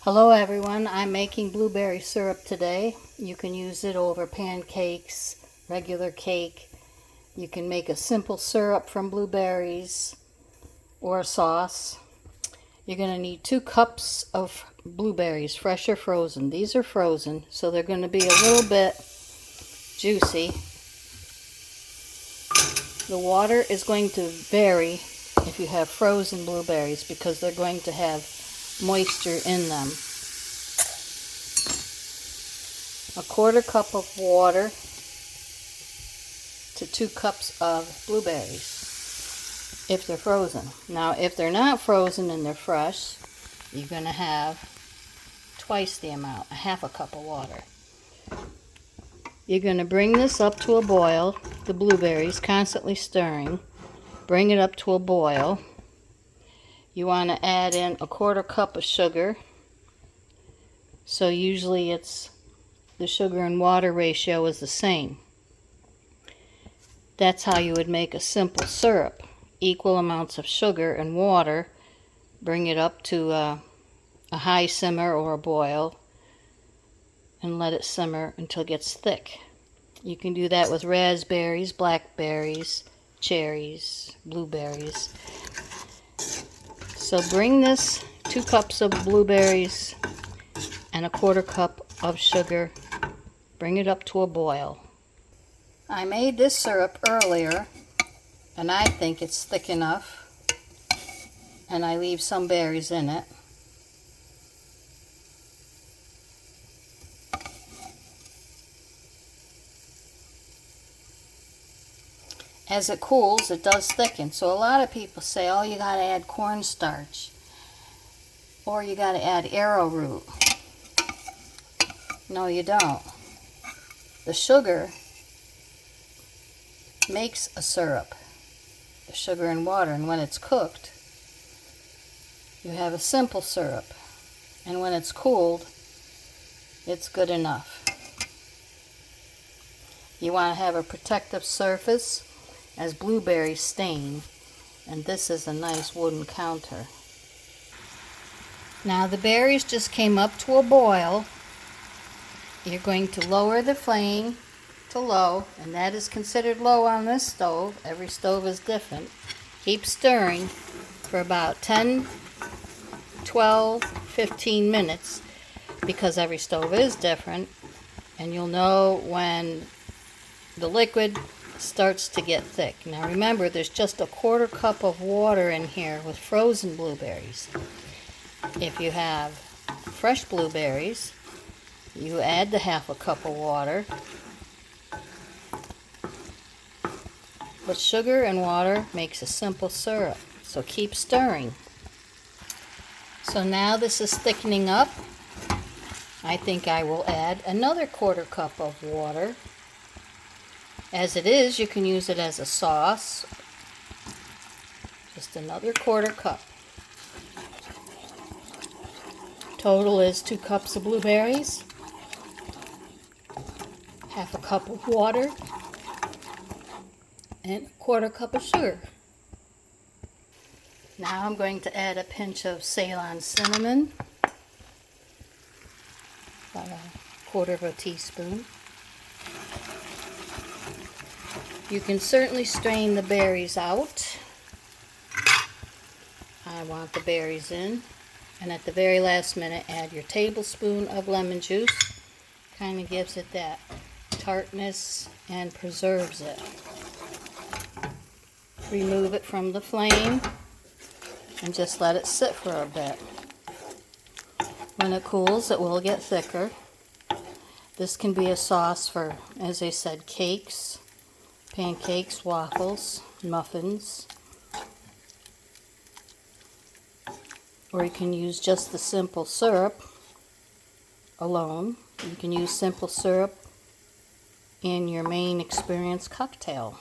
Hello everyone, I'm making blueberry syrup today. You can use it over pancakes, regular cake. You can make a simple syrup from blueberries or a sauce. You're going to need 2 cups of blueberries, fresh or frozen. These are frozen, so they're going to be a little bit juicy. The water is going to vary if you have frozen blueberries because they're going to have moisture in them. 1/4 cup of water to 2 cups of blueberries if they're frozen. Now if they're not frozen and they're fresh, you're going to have twice the amount, 1/2 cup of water. You're going to bring this up to a boil, the blueberries, constantly stirring. Bring it up to a boil. You want to add in 1/4 cup of sugar. So usually it's the sugar and water ratio is the same. That's how you would make a simple syrup. Equal amounts of sugar and water. Bring it up to a high simmer or a boil and let it simmer until it gets thick. You can do that with raspberries, blackberries, cherries, blueberries. So bring this 2 cups of blueberries and 1/4 cup of sugar. Bring it up to a boil. I made this syrup earlier and I think it's thick enough, and I leave some berries in it. As it cools, it does thicken. So a lot of people say, oh, you got to add cornstarch or you got to add arrowroot. No, you don't. The sugar makes a syrup, the sugar and water, and when it's cooked, you have a simple syrup, and when it's cooled, it's good enough. You want to have a protective surface as blueberries stain, and this is a nice wooden counter. Now the berries just came up to a boil. You're going to lower the flame to low, and that is considered low on this stove. Every stove is different. Keep stirring for about 10, 12, 15 minutes because every stove is different, and you'll know when the liquid starts to get thick. Now remember, there's just 1/4 cup of water in here with frozen blueberries. If you have fresh blueberries, you add the 1/2 cup of water. But sugar and water makes a simple syrup, so keep stirring. So now this is thickening up. I think I will add another 1/4 cup of water. As it is, you can use it as a sauce. Just another 1/4 cup. Total is 2 cups of blueberries, 1/2 cup of water, and 1/4 cup of sugar. Now I'm going to add a pinch of Ceylon cinnamon, about 1/4 teaspoon. You can certainly strain the berries out. I want the berries in. And at the very last minute, add your tablespoon of lemon juice. Kind of gives it that tartness and preserves it. Remove it from the flame and just let it sit for a bit. When it cools, it will get thicker. This can be a sauce for, as I said, cakes, pancakes, waffles, muffins. Or you can use just the simple syrup alone. You can use simple syrup in your main experience cocktail.